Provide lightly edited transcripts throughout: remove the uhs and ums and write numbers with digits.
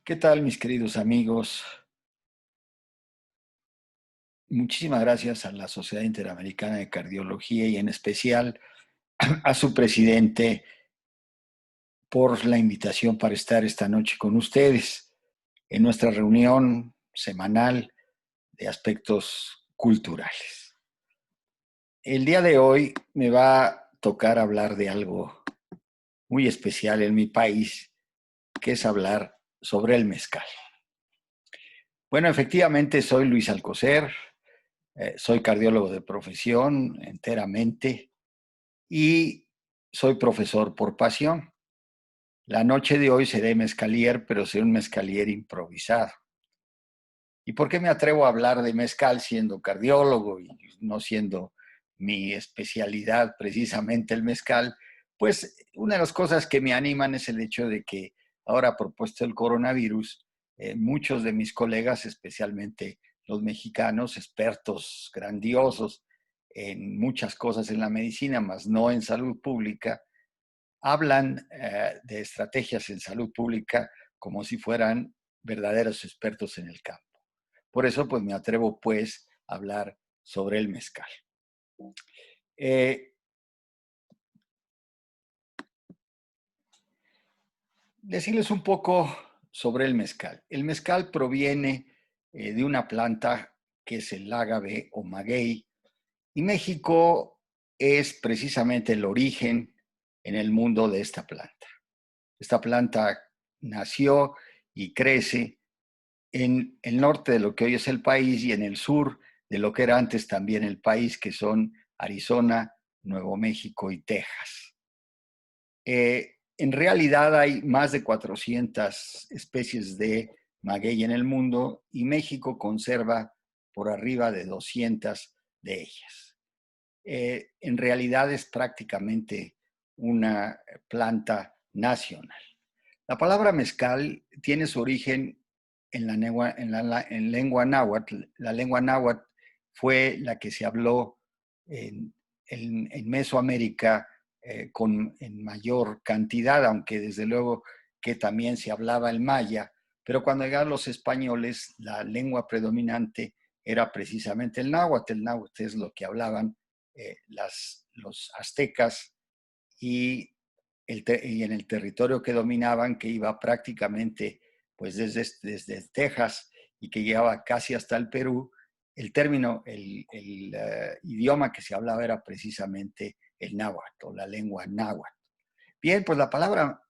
¿Qué tal, mis queridos amigos? Muchísimas gracias a la Sociedad Interamericana de Cardiología y en especial a su presidente por la invitación para estar esta noche con ustedes en nuestra reunión semanal de aspectos culturales. El día de hoy me va a tocar hablar de algo muy especial en mi país, que es hablar sobre el mezcal. Bueno, efectivamente soy Luis Alcocer. Soy cardiólogo de profesión enteramente y soy profesor por pasión. La noche de hoy seré mezcalier, pero seré un mezcalier improvisado. ¿Y por qué me atrevo a hablar de mezcal siendo cardiólogo y no siendo mi especialidad precisamente el mezcal? Pues una de las cosas que me animan es el hecho de que ahora, a propósito del coronavirus, muchos de mis colegas, especialmente los mexicanos, expertos grandiosos en muchas cosas en la medicina, más no en salud pública, hablan de estrategias en salud pública como si fueran verdaderos expertos en el campo. Por eso, pues me atrevo, pues, a hablar sobre el mezcal. Decirles un poco sobre el mezcal. El mezcal proviene de una planta que es el ágave o maguey, y México es precisamente el origen en el mundo de esta planta. Esta planta nació y crece en el norte de lo que hoy es el país y en el sur de lo que era antes también el país, que son Arizona, Nuevo México y Texas. En realidad hay más de 400 especies de maguey en el mundo y México conserva por arriba de 200 de ellas. En realidad es prácticamente una planta nacional. La palabra mezcal tiene su origen en lengua náhuatl. La lengua náhuatl fue la que se habló en Mesoamérica en mayor cantidad, aunque desde luego que también se hablaba el maya, pero cuando llegaron los españoles, la lengua predominante era precisamente el náhuatl. El náhuatl es lo que hablaban los aztecas y y en el territorio que dominaban, que iba prácticamente pues desde Texas y que llegaba casi hasta el Perú, el idioma que se hablaba era precisamente el náhuatl o la lengua náhuatl. Bien, pues la palabra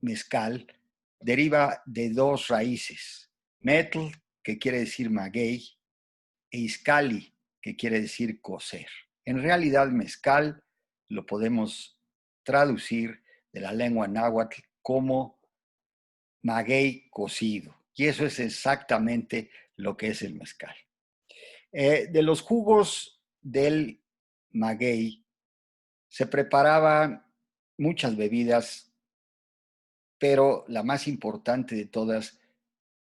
mezcal deriva de dos raíces: metl, que quiere decir maguey, e izcalli, que quiere decir cocer. En realidad, mezcal lo podemos traducir de la lengua náhuatl como maguey cocido. Y eso es exactamente lo que es el mezcal. De los jugos del maguey se preparaban muchas bebidas, pero la más importante de todas,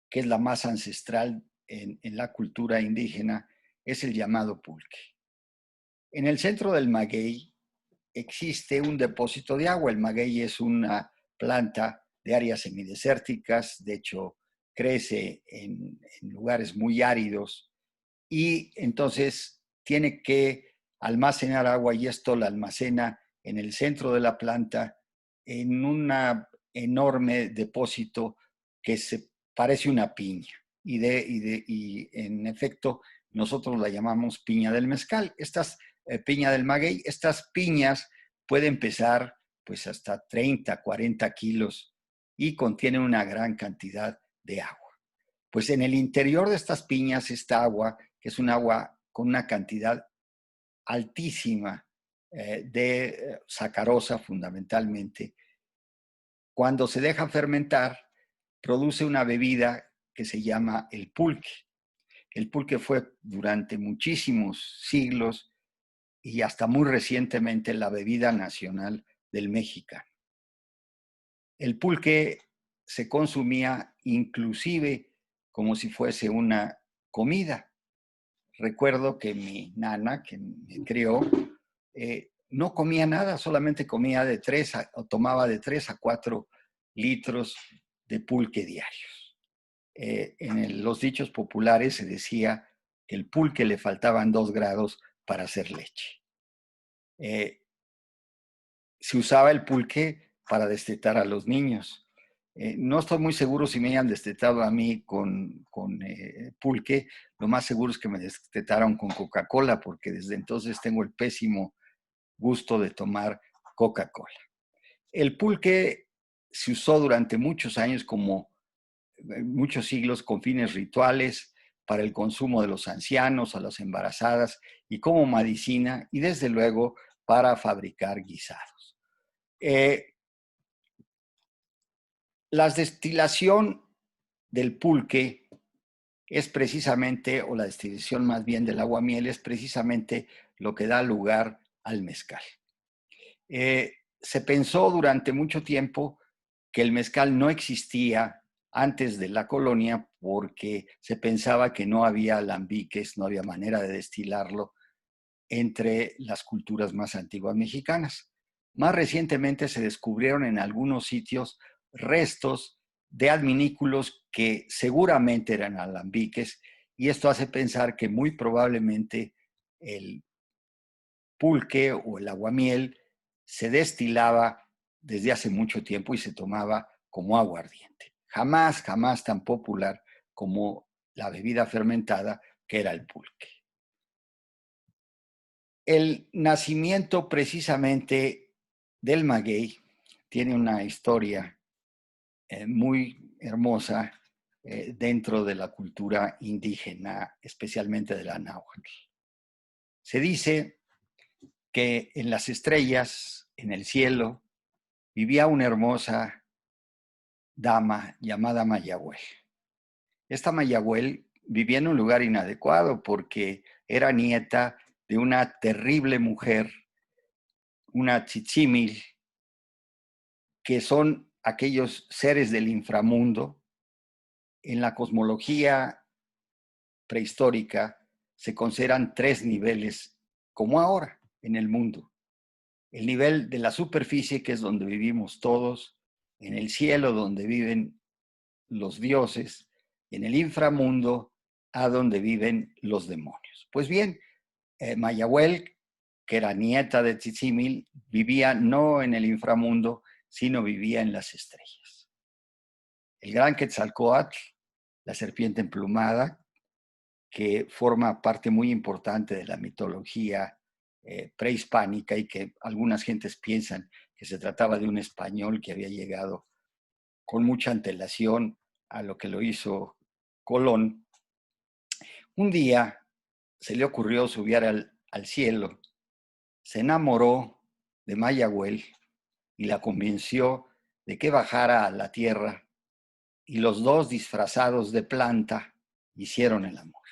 que es la más ancestral en la cultura indígena, es el llamado pulque. En el centro del maguey existe un depósito de agua. El maguey es una planta de áreas semidesérticas, de hecho crece en lugares muy áridos y entonces tiene que almacenar agua, y esto la almacena en el centro de la planta en un enorme depósito que se parece una piña y en efecto nosotros la llamamos piña del mezcal. Piña del maguey, estas piñas pueden pesar pues hasta 30, 40 kilos y contienen una gran cantidad de agua. Pues en el interior de estas piñas, esta agua, que es un agua con una cantidad altísima de sacarosa fundamentalmente, cuando se deja fermentar, produce una bebida que se llama el pulque. El pulque fue durante muchísimos siglos y hasta muy recientemente la bebida nacional del mexicano. El pulque se consumía inclusive como si fuese una comida. Recuerdo que mi nana, que me crió, no comía nada, solamente tomaba de 3 a 4 litros de pulque diarios. los dichos populares se decía que el pulque le faltaban 2 grados para hacer leche. Se usaba el pulque para destetar a los niños. No estoy muy seguro si me hayan destetado a mí con pulque. Lo más seguro es que me destetaron con Coca-Cola, porque desde entonces tengo el pésimo gusto de tomar Coca-Cola. El pulque se usó durante muchos años muchos siglos con fines rituales, para el consumo de los ancianos, a las embarazadas y como medicina, y desde luego para fabricar guisados. La destilación del pulque es precisamente, o la destilación más bien del aguamiel, es precisamente lo que da lugar al mezcal. Se pensó durante mucho tiempo que el mezcal no existía antes de la colonia porque se pensaba que no había alambiques, no había manera de destilarlo entre las culturas más antiguas mexicanas. Más recientemente se descubrieron en algunos sitios restos de adminículos que seguramente eran alambiques, y esto hace pensar que muy probablemente el pulque o el aguamiel se destilaba desde hace mucho tiempo y se tomaba como aguardiente. Jamás, jamás tan popular como la bebida fermentada que era el pulque. El nacimiento precisamente del maguey tiene una historia muy hermosa dentro de la cultura indígena, especialmente de la náhuatl. Se dice que en las estrellas, en el cielo, vivía una hermosa dama llamada Mayahuel. Esta Mayahuel vivía en un lugar inadecuado porque era nieta de una terrible mujer, una tzitzimil, que son aquellos seres del inframundo. En la cosmología prehistórica se consideran 3 niveles, como ahora en el mundo. El nivel de la superficie, que es donde vivimos todos, en el cielo, donde viven los dioses, y en el inframundo, a donde viven los demonios. Pues bien, Mayahuel, que era nieta de Tzitzimil, vivía no en el inframundo, sino vivía en las estrellas. El gran Quetzalcóatl, la serpiente emplumada, que forma parte muy importante de la mitología prehispánica y que algunas gentes piensan que se trataba de un español que había llegado con mucha antelación a lo que lo hizo Colón. Un día se le ocurrió subir al cielo, se enamoró de Mayahuel y la convenció de que bajara a la tierra, y los dos, disfrazados de planta, hicieron el amor.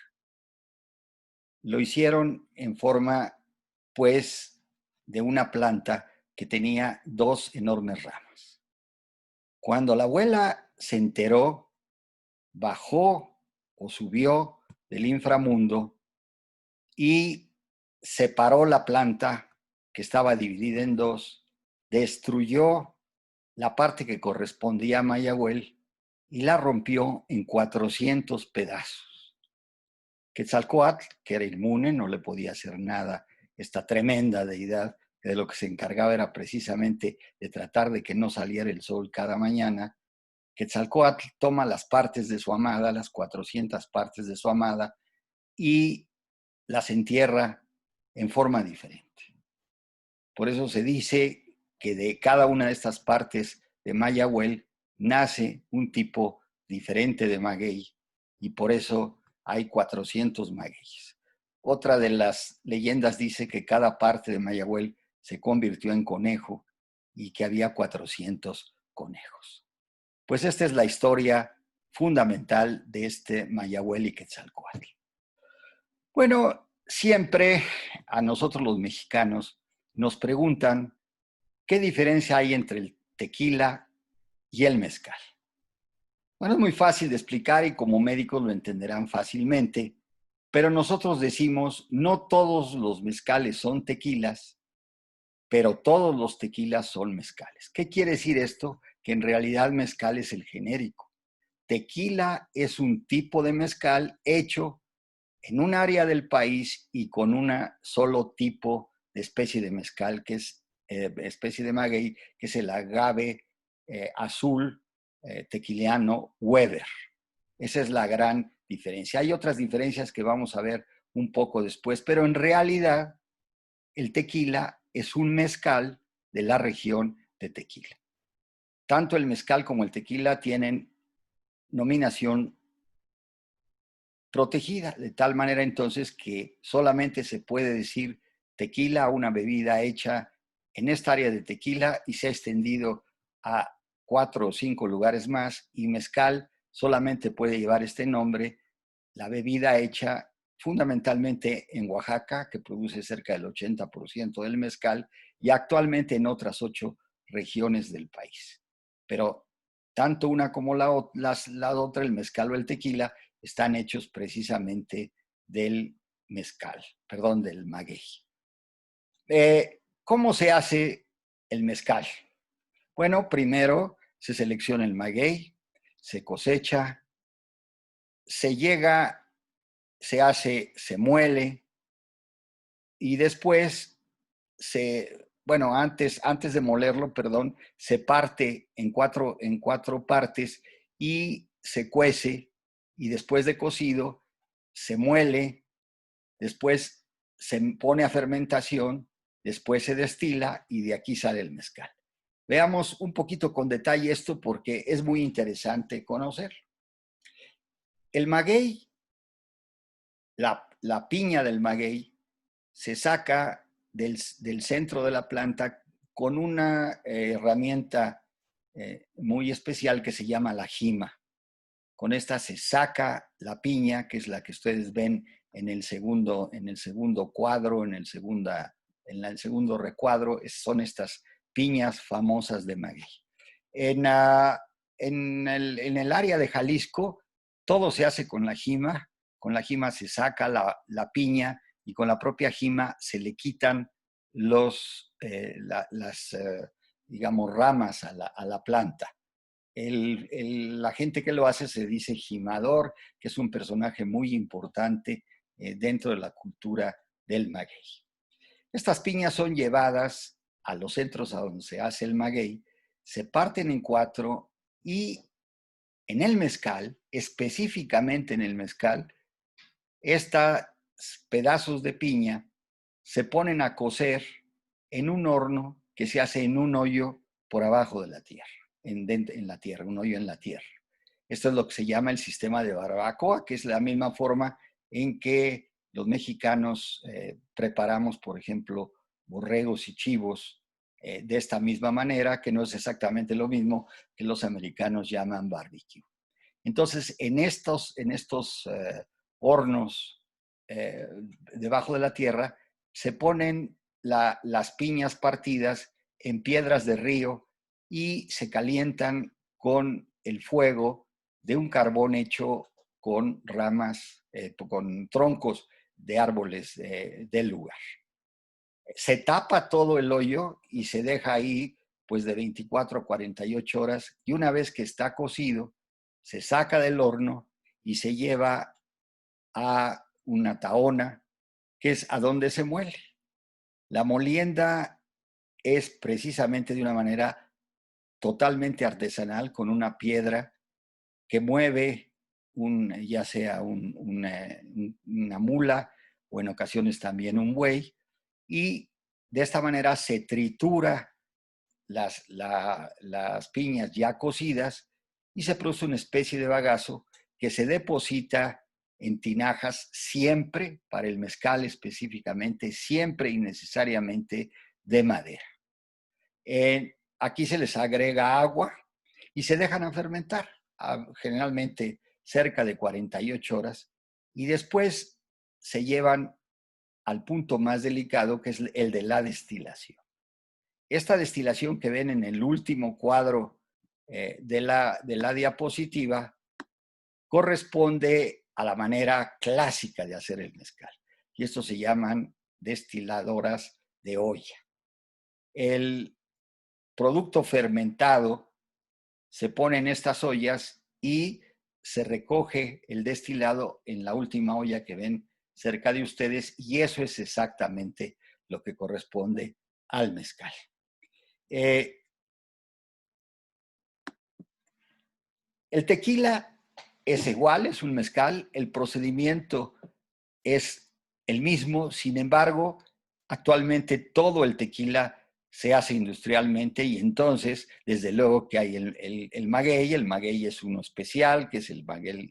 Lo hicieron en forma, pues, de una planta que tenía 2 enormes ramas. Cuando la abuela se enteró, bajó o subió del inframundo y separó la planta, que estaba dividida en 2, destruyó la parte que correspondía a Mayahuel y la rompió en 400 pedazos. Quetzalcóatl, que era inmune, no le podía hacer nada esta tremenda deidad, que de lo que se encargaba era precisamente de tratar de que no saliera el sol cada mañana. Quetzalcóatl toma las partes de su amada, las 400 partes de su amada, y las entierra en forma diferente. Por eso se dice que de cada una de estas partes de Mayahuel nace un tipo diferente de maguey, y por eso hay 400 magueyes. Otra de las leyendas dice que cada parte de Mayahuel se convirtió en conejo y que había 400 conejos. Pues esta es la historia fundamental de este Mayahuel y Quetzalcóatl. Bueno, siempre a nosotros los mexicanos nos preguntan qué diferencia hay entre el tequila y el mezcal. Bueno, es muy fácil de explicar y como médicos lo entenderán fácilmente, pero nosotros decimos, no todos los mezcales son tequilas, pero todos los tequilas son mezcales. ¿Qué quiere decir esto? Que en realidad mezcal es el genérico. tequila es un tipo de mezcal hecho en un área del país y con un solo tipo de especie de mezcal, que es especie de maguey, que es el agave azul tequiliano Weber. Esa es la gran diferencia. Hay otras diferencias que vamos a ver un poco después, pero en realidad el tequila es un mezcal de la región de Tequila. Tanto el mezcal como el tequila tienen nominación protegida, de tal manera entonces que solamente se puede decir tequila a una bebida hecha en esta área de Tequila y se ha extendido a 4 o 5 lugares más, y mezcal solamente puede llevar este nombre la bebida hecha fundamentalmente en Oaxaca, que produce cerca del 80% del mezcal, y actualmente en otras 8 regiones del país. Pero tanto una como la otra, el mezcal o el tequila, están hechos precisamente del mezcal, perdón, del maguey. ¿Cómo se hace el mezcal? Bueno, primero se selecciona el maguey, se cosecha, se llega, se muele y después antes de molerlo, perdón, se parte en cuatro partes y se cuece, y después de cocido se muele, después se pone a fermentación, después se destila y de aquí sale el mezcal. Veamos un poquito con detalle esto porque es muy interesante conocer. El maguey, la piña del maguey, se saca del centro de la planta con una herramienta muy especial que se llama la jima. Con esta se saca la piña, que es la que ustedes ven en el segundo cuadro, en el segundo recuadro, son estas piñas famosas de maguey. En el área de Jalisco, todo se hace con la jima. Con la jima se saca la piña y con la propia jima se le quitan digamos, ramas a la planta. La gente que lo hace se dice jimador, que es un personaje muy importante dentro de la cultura del maguey. Estas piñas son llevadas a los centros a donde se hace el maguey, se parten en 4 y en el mezcal, específicamente en el mezcal, estos pedazos de piña se ponen a cocer en un horno que se hace en un hoyo por abajo de la tierra, en la tierra, un hoyo en la tierra. Esto es lo que se llama el sistema de barbacoa, que es la misma forma en que los mexicanos preparamos, por ejemplo, borregos y chivos de esta misma manera, que no es exactamente lo mismo que los americanos llaman barbecue. Entonces, en estos hornos debajo de la tierra se ponen las piñas partidas en piedras de río y se calientan con el fuego de un carbón hecho con ramas, con troncos de árboles del lugar. Se tapa todo el hoyo y se deja ahí pues de 24 a 48 horas, y una vez que está cocido, se saca del horno y se lleva a una tahona, que es a donde se muele. La molienda es precisamente de una manera totalmente artesanal, con una piedra que mueve ya sea una mula o en ocasiones también un buey, y de esta manera se tritura las piñas ya cocidas y se produce una especie de bagazo que se deposita en tinajas, siempre, para el mezcal específicamente, siempre y necesariamente de madera. Aquí se les agrega agua y se dejan a fermentar, generalmente cerca de 48 horas, y después se llevan al punto más delicado, que es el de la destilación. Esta destilación que ven en el último cuadro de la diapositiva corresponde a la manera clásica de hacer el mezcal. Y estos se llaman destiladoras de olla. El producto fermentado se pone en estas ollas y se recoge el destilado en la última olla que ven cerca de ustedes y eso es exactamente lo que corresponde al mezcal. El tequila es igual, es un mezcal, el procedimiento es el mismo, sin embargo, actualmente todo el tequila se hace industrialmente y entonces, desde luego que hay el maguey es uno especial, que es el maguey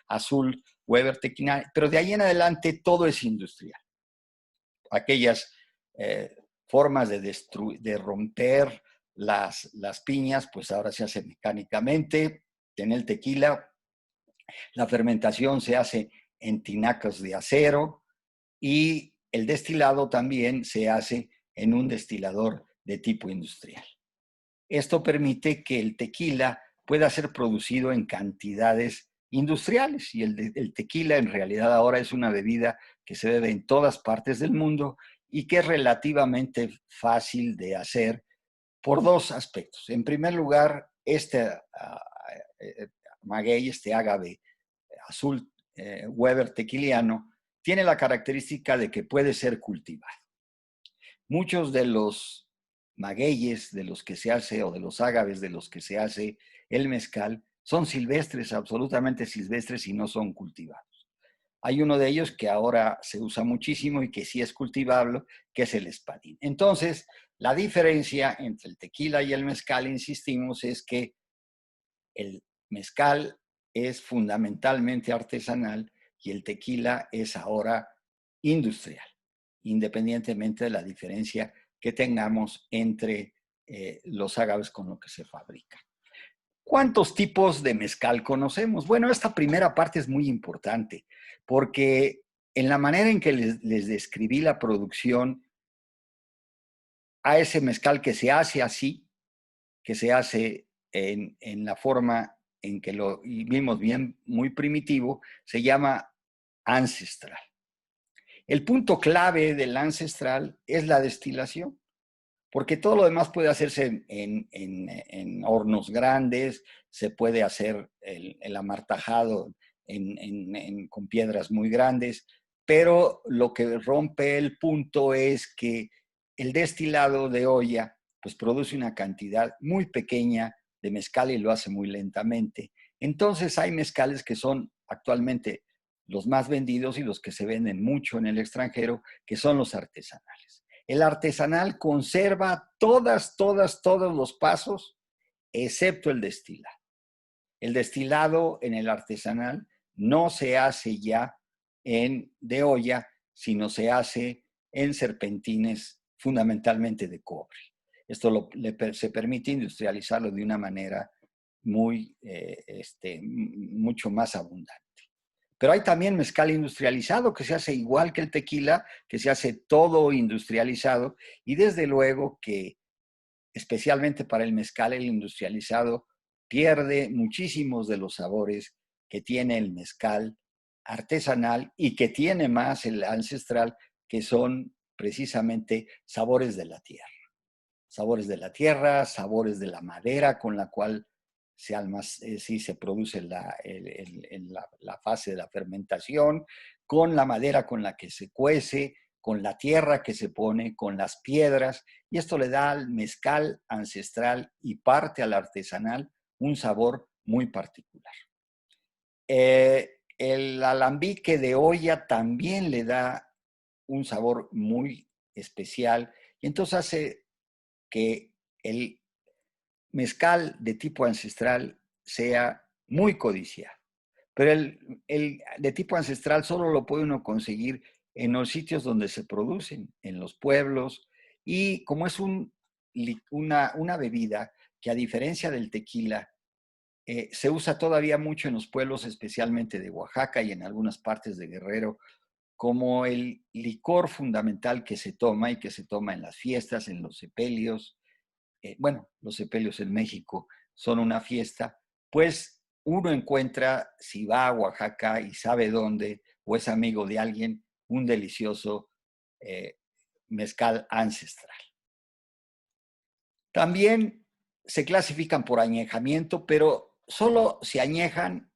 azul Weber Tequila, pero de ahí en adelante todo es industrial. Aquellas formas de romper las piñas, pues ahora se hace mecánicamente. En el tequila, la fermentación se hace en tinacos de acero y el destilado también se hace en un destilador de tipo industrial. Esto permite que el tequila pueda ser producido en cantidades industriales y el tequila en realidad ahora es una bebida que se bebe en todas partes del mundo y que es relativamente fácil de hacer por dos aspectos. En primer lugar, este maguey, este ágave azul Weber tequiliano, tiene la característica de que puede ser cultivado. Muchos de los magueyes de los que se hace o de los ágaves de los que se hace el mezcal son silvestres, absolutamente silvestres y no son cultivados. Hay uno de ellos que ahora se usa muchísimo y que sí es cultivable, que es el espadín. Entonces, la diferencia entre el tequila y el mezcal, insistimos, es que el mezcal es fundamentalmente artesanal y el tequila es ahora industrial, independientemente de la diferencia que tengamos entre los agaves con lo que se fabrican. ¿Cuántos tipos de mezcal conocemos? Bueno, esta primera parte es muy importante porque en la manera en que les describí la producción a ese mezcal que se hace así, que se hace en la forma en que lo vimos bien, muy primitivo, se llama ancestral. El punto clave del ancestral es la destilación, porque todo lo demás puede hacerse en hornos grandes, se puede hacer el amartajado con piedras muy grandes, pero lo que rompe el punto es que el destilado de olla pues produce una cantidad muy pequeña de mezcal y lo hace muy lentamente. Entonces hay mezcales que son actualmente los más vendidos y los que se venden mucho en el extranjero, que son los artesanales. El artesanal conserva todos los pasos, excepto el destilado. El destilado en el artesanal no se hace ya de olla, sino se hace en serpentines fundamentalmente de cobre. Esto se permite industrializarlo de una manera mucho más abundante. Pero hay también mezcal industrializado que se hace igual que el tequila, que se hace todo industrializado y desde luego que especialmente para el mezcal, el industrializado pierde muchísimos de los sabores que tiene el mezcal artesanal y que tiene más el ancestral, que son precisamente sabores de la tierra. Sabores de la tierra, sabores de la madera con la cual se produce la fase de la fermentación, con la madera con la que se cuece, con la tierra que se pone, con las piedras, y esto le da al mezcal ancestral y parte al artesanal un sabor muy particular. El alambique de olla también le da un sabor muy especial y entonces hace que el mezcal de tipo ancestral sea muy codiciado. Pero el de tipo ancestral solo lo puede uno conseguir en los sitios donde se producen, en los pueblos, y como es una bebida que a diferencia del tequila, se usa todavía mucho en los pueblos, especialmente de Oaxaca y en algunas partes de Guerrero, como el licor fundamental que se toma y que se toma en las fiestas, en los sepelios. Los sepelios en México son una fiesta, pues uno encuentra, si va a Oaxaca y sabe dónde, o es amigo de alguien, un delicioso mezcal ancestral. También se clasifican por añejamiento, pero solo se añejan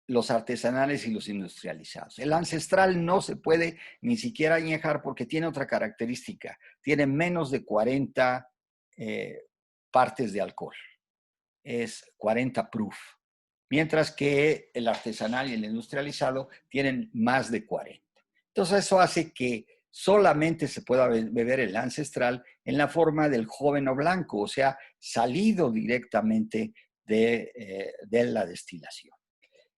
los artesanales y los industrializados. El ancestral no se puede ni siquiera añejar porque tiene otra característica. Tiene menos de 40 partes de alcohol. Es 40 proof. Mientras que el artesanal y el industrializado tienen más de 40. Entonces eso hace que solamente se pueda beber el ancestral en la forma del joven o blanco, o sea, salido directamente de la destilación.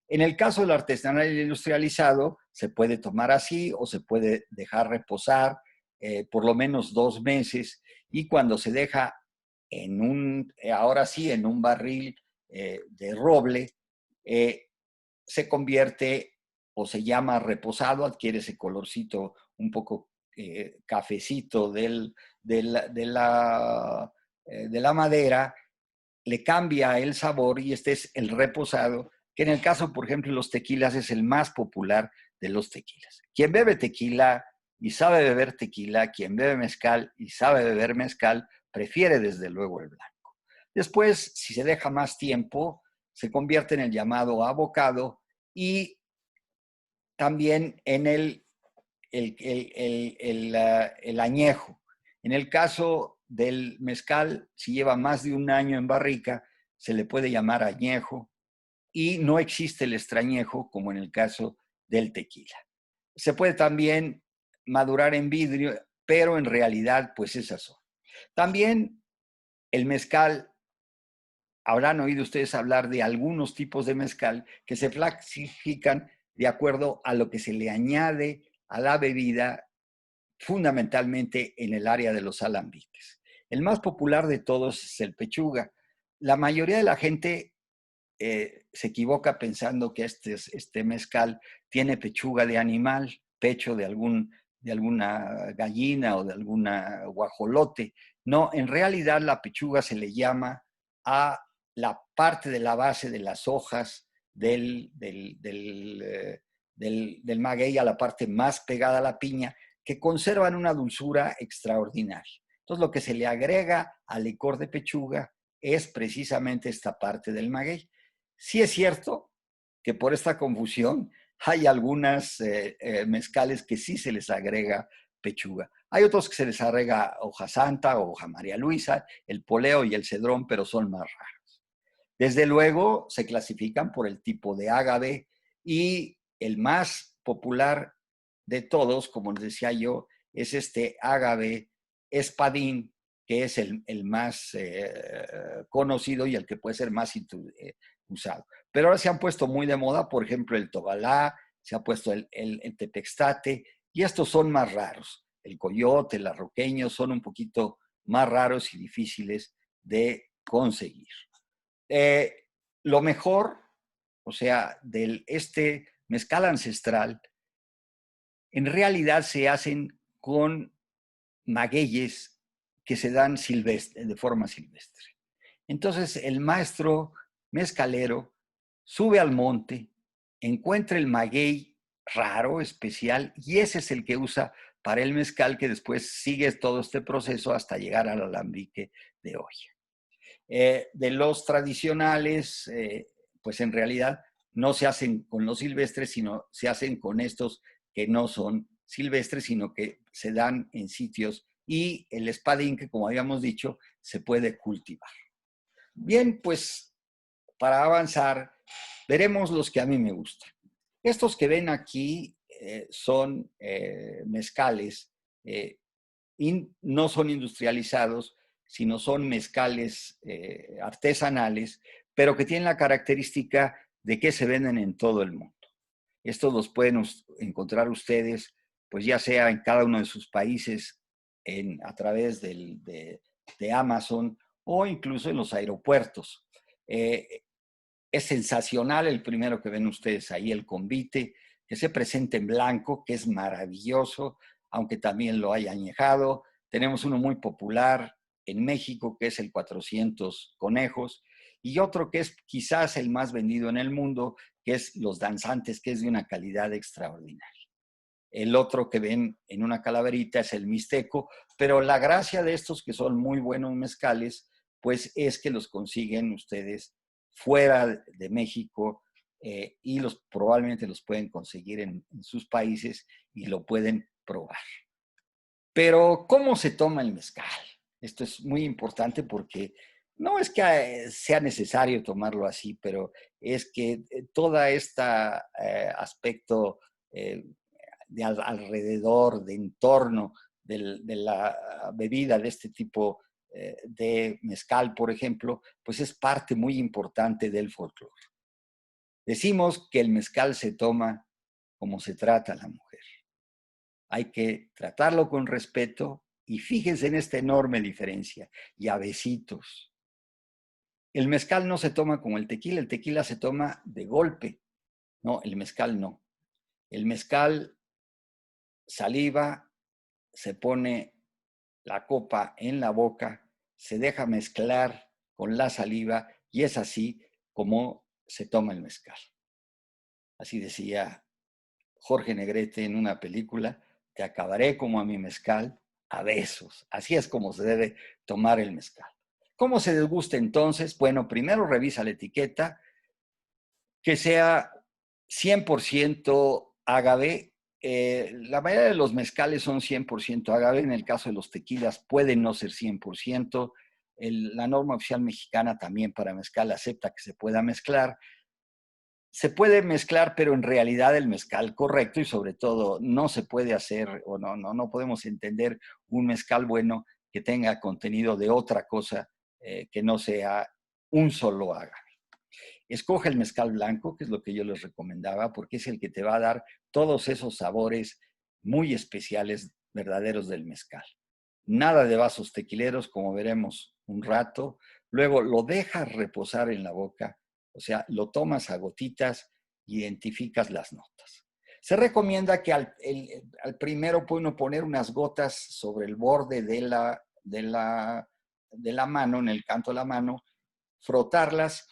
En el caso del artesanal y industrializado, se puede tomar así o se puede dejar reposar por lo menos 2 meses, y cuando se deja ahora sí, en un barril de roble, se convierte o se llama reposado, adquiere ese colorcito un poco cafecito de la madera, le cambia el sabor y este es el reposado, que en el caso, por ejemplo, de los tequilas es el más popular de los tequilas. Quien bebe tequila y sabe beber tequila, quien bebe mezcal y sabe beber mezcal, prefiere desde luego el blanco. Después, si se deja más tiempo, se convierte en el llamado abocado y también en el añejo. En el caso del mezcal, si lleva más de un año en barrica, se le puede llamar añejo y no existe el extrañejo como en el caso del tequila. Se puede también madurar en vidrio, pero en realidad pues esas son. También el mezcal, habrán oído ustedes hablar de algunos tipos de mezcal que se clasifican de acuerdo a lo que se le añade a la bebida, fundamentalmente en el área de los alambiques. El más popular de todos es el pechuga. La mayoría de la gente se equivoca pensando que este mezcal tiene pechuga de animal, pecho de alguna gallina o de alguna guajolote. No, en realidad la pechuga se le llama a la parte de la base de las hojas del maguey, a la parte más pegada a la piña, que conservan una dulzura extraordinaria. Entonces, lo que se le agrega al licor de pechuga es precisamente esta parte del maguey. Sí es cierto que por esta confusión hay algunas mezcales que sí se les agrega pechuga. Hay otros que se les agrega hoja santa o hoja María Luisa, el poleo y el cedrón, pero son más raros. Desde luego se clasifican por el tipo de ágave y el más popular de todos, como les decía yo, es este ágave espadín, que es el más conocido y el que puede ser más usado. Pero ahora se han puesto muy de moda, por ejemplo, el tobalá, se ha puesto el tepextate, y estos son más raros. El coyote, el arroqueño son un poquito más raros y difíciles de conseguir. Eh, lo mejor, o sea, este mezcal ancestral, en realidad se hacen con magueyes que se dan de forma silvestre. Entonces el maestro mezcalero sube al monte, encuentra el maguey raro, especial, y ese es el que usa para el mezcal, que después sigue todo este proceso hasta llegar al alambique de olla. De los tradicionales, pues en realidad no se hacen con los silvestres, sino se hacen con estos que no son silvestres, sino que se dan en sitios, y el espadín, que como habíamos dicho, se puede cultivar. Bien, pues para avanzar, veremos los que a mí me gustan. Estos que ven aquí son mezcales, no son industrializados, sino son mezcales artesanales, pero que tienen la característica de que se venden en todo el mundo. Estos los pueden encontrar ustedes, pues ya sea en cada uno de sus países, a través de Amazon o incluso en los aeropuertos. Es sensacional el primero que ven ustedes ahí, el convite, que se presenta en blanco, que es maravilloso, aunque también lo haya añejado. Tenemos uno muy popular en México, que es el 400 Conejos, y otro que es quizás el más vendido en el mundo, que es Los Danzantes, que es de una calidad extraordinaria. El otro que ven en una calaverita es el Mixteco, pero la gracia de estos, que son muy buenos mezcales, pues es que los consiguen ustedes fuera de México y probablemente los pueden conseguir en sus países y lo pueden probar. Pero, ¿cómo se toma el mezcal? Esto es muy importante porque no es que sea necesario tomarlo así, pero es que todo este aspecto de alrededor, de entorno de la bebida de este tipo de mezcal, por ejemplo, pues es parte muy importante del folclore. Decimos que el mezcal se toma como se trata a la mujer. Hay que tratarlo con respeto y fíjense en esta enorme diferencia. Y a besitos. El mezcal no se toma como el tequila se toma de golpe. No, el mezcal no. El mezcal saliva, se pone la copa en la boca, se deja mezclar con la saliva y es así como se toma el mezcal. Así decía Jorge Negrete en una película, te acabaré como a mi mezcal, a besos. Así es como se debe tomar el mezcal. ¿Cómo se degusta entonces? Bueno, primero revisa la etiqueta, que sea 100% agave. La mayoría de los mezcales son 100% agave, en el caso de los tequilas pueden no ser 100%. La norma oficial mexicana también para mezcal acepta que se pueda mezclar. Se puede mezclar, pero en realidad el mezcal correcto y sobre todo no se puede hacer o no podemos entender un mezcal bueno que tenga contenido de otra cosa que no sea un solo agave. Escoge el mezcal blanco, que es lo que yo les recomendaba, porque es el que te va a dar todos esos sabores muy especiales, verdaderos del mezcal. Nada de vasos tequileros, como veremos un rato. Luego lo dejas reposar en la boca, o sea, lo tomas a gotitas, identificas las notas. Se recomienda que al primero puede uno poner unas gotas sobre el borde de la mano, en el canto de la mano, frotarlas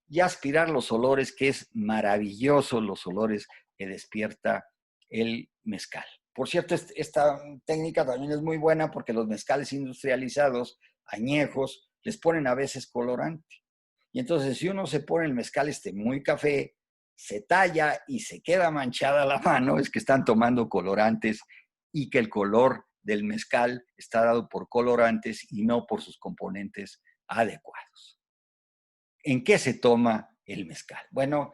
y aspirar los olores, que es maravilloso los olores que despierta el mezcal. Por cierto, esta técnica también es muy buena porque los mezcales industrializados, añejos, les ponen a veces colorante. Y entonces si uno se pone el mezcal muy café, se talla y se queda manchada la mano, es que están tomando colorantes y que el color del mezcal está dado por colorantes y no por sus componentes adecuados. ¿En qué se toma el mezcal? Bueno,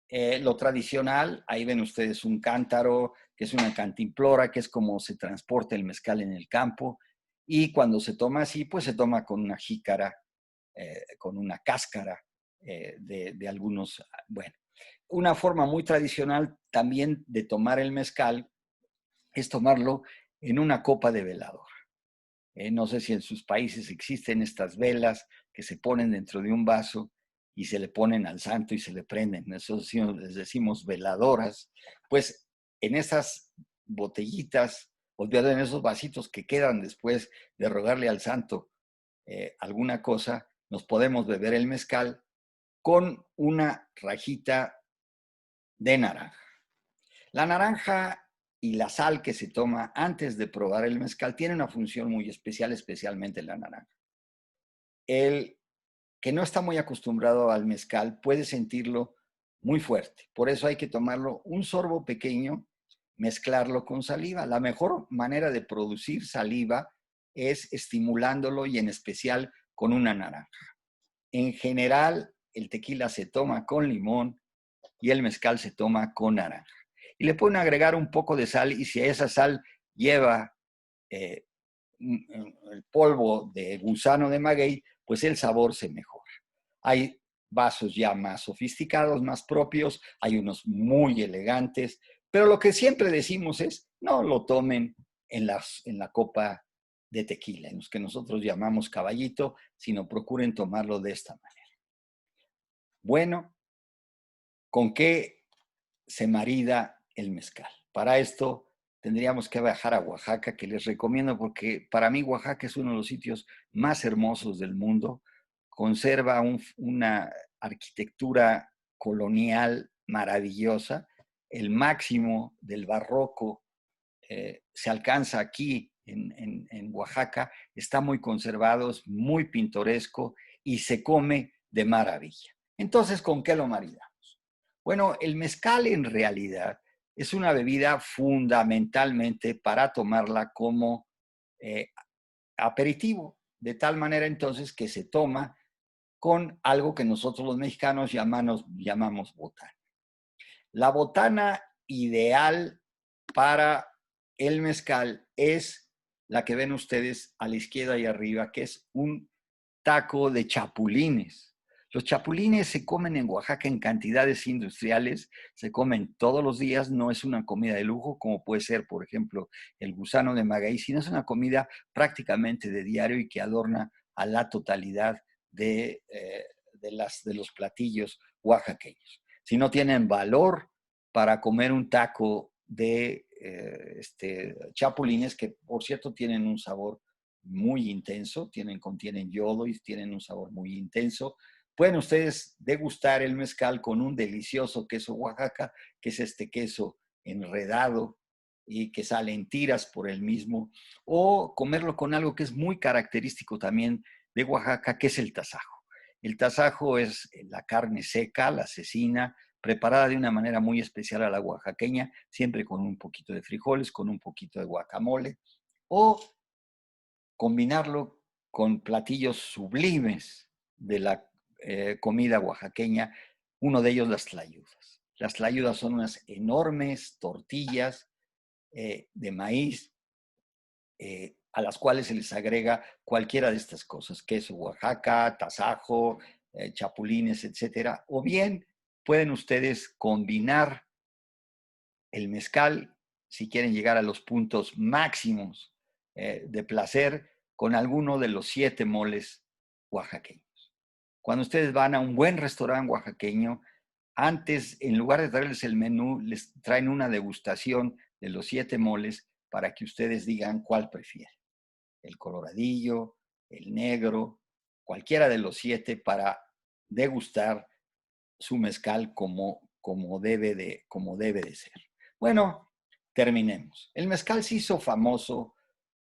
lo tradicional, ahí ven ustedes un cántaro, que es una cantimplora, que es como se transporta el mezcal en el campo, y cuando se toma así, pues se toma con una jícara, con una cáscara de algunos, bueno. Una forma muy tradicional también de tomar el mezcal es tomarlo en una copa de velador. No sé si en sus países existen estas velas que se ponen dentro de un vaso y se le ponen al santo y se le prenden. Nosotros les decimos veladoras. Pues en esas botellitas, o en esos vasitos que quedan después de rogarle al santo alguna cosa, nos podemos beber el mezcal con una rajita de naranja. La naranja y la sal que se toma antes de probar el mezcal tiene una función muy especial, especialmente la naranja. El que no está muy acostumbrado al mezcal puede sentirlo muy fuerte. Por eso hay que tomarlo un sorbo pequeño, mezclarlo con saliva. La mejor manera de producir saliva es estimulándolo y en especial con una naranja. En general, el tequila se toma con limón y el mezcal se toma con naranja. Y le pueden agregar un poco de sal y si esa sal lleva eh, el polvo de gusano de maguey, pues el sabor se mejora. Hay vasos ya más sofisticados, más propios, hay unos muy elegantes, pero lo que siempre decimos es, no lo tomen en la copa de tequila, en los que nosotros llamamos caballito, sino procuren tomarlo de esta manera. Bueno, ¿con qué se marida el mezcal? Para esto tendríamos que viajar a Oaxaca, que les recomiendo porque para mí Oaxaca es uno de los sitios más hermosos del mundo. Conserva una arquitectura colonial maravillosa. El máximo del barroco se alcanza aquí en Oaxaca. Está muy conservado, es muy pintoresco y se come de maravilla. Entonces, ¿con qué lo maridamos? Bueno, el mezcal en realidad es una bebida fundamentalmente para tomarla como eh, aperitivo, de tal manera entonces que se toma con algo que nosotros los mexicanos llamamos botana. La botana ideal para el mezcal es la que ven ustedes a la izquierda y arriba, que es un taco de chapulines. Los chapulines se comen en Oaxaca en cantidades industriales, se comen todos los días, no es una comida de lujo como puede ser, por ejemplo, el gusano de maguey, sino es una comida prácticamente de diario y que adorna a la totalidad de los platillos oaxaqueños. Si no tienen valor para comer un taco de chapulines, que por cierto tienen un sabor muy intenso, contienen yodo y tienen un sabor muy intenso. Pueden ustedes degustar el mezcal con un delicioso queso Oaxaca, que es este queso enredado y que sale en tiras por el mismo, o comerlo con algo que es muy característico también de Oaxaca, que es el tasajo. El tasajo es la carne seca, la cecina, preparada de una manera muy especial a la oaxaqueña, siempre con un poquito de frijoles, con un poquito de guacamole, o combinarlo con platillos sublimes de la comida oaxaqueña, uno de ellos las tlayudas. Las tlayudas son unas enormes tortillas de maíz a las cuales se les agrega cualquiera de estas cosas, queso Oaxaca, tasajo, chapulines, etcétera. O bien pueden ustedes combinar el mezcal, si quieren llegar a los puntos máximos de placer, con alguno de los 7 moles oaxaqueños. Cuando ustedes van a un buen restaurante oaxaqueño, antes, en lugar de traerles el menú, les traen una degustación de los 7 moles para que ustedes digan cuál prefieren. El coloradillo, el negro, cualquiera de los 7 para degustar su mezcal como debe de ser. Bueno, terminemos. El mezcal se hizo famoso,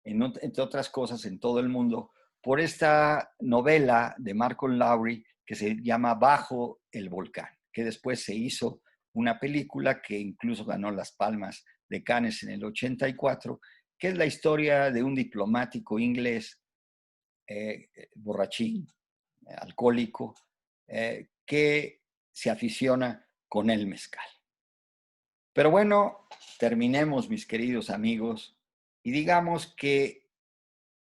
entre otras cosas, en todo el mundo por esta novela de Malcolm Lowry que se llama Bajo el Volcán, que después se hizo una película que incluso ganó las Palmas de Cannes en el 84, que es la historia de un diplomático inglés borrachín, alcohólico, que se aficiona con el mezcal. Pero bueno, terminemos, mis queridos amigos, y digamos que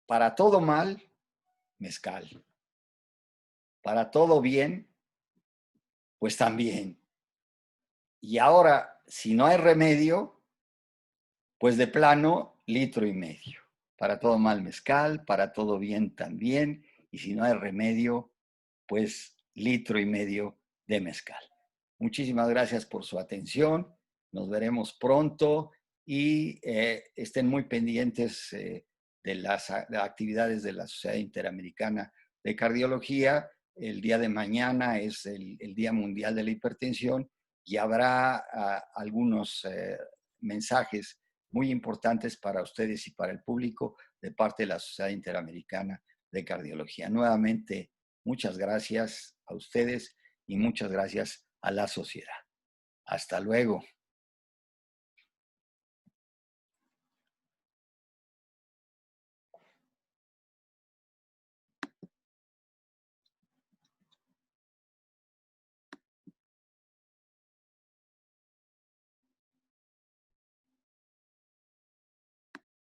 para todo mal, mezcal. Para todo bien, pues también. Y ahora, si no hay remedio, pues de plano, 1,5 litros. Para todo mal, mezcal, para todo bien también. Y si no hay remedio, pues 1,5 litros de mezcal. Muchísimas gracias por su atención. Nos veremos pronto y estén muy pendientes de las actividades de la Sociedad Interamericana de Cardiología. El día de mañana es el Día Mundial de la Hipertensión y habrá algunos mensajes muy importantes para ustedes y para el público de parte de la Sociedad Interamericana de Cardiología. Nuevamente, muchas gracias a ustedes y muchas gracias a la sociedad. Hasta luego.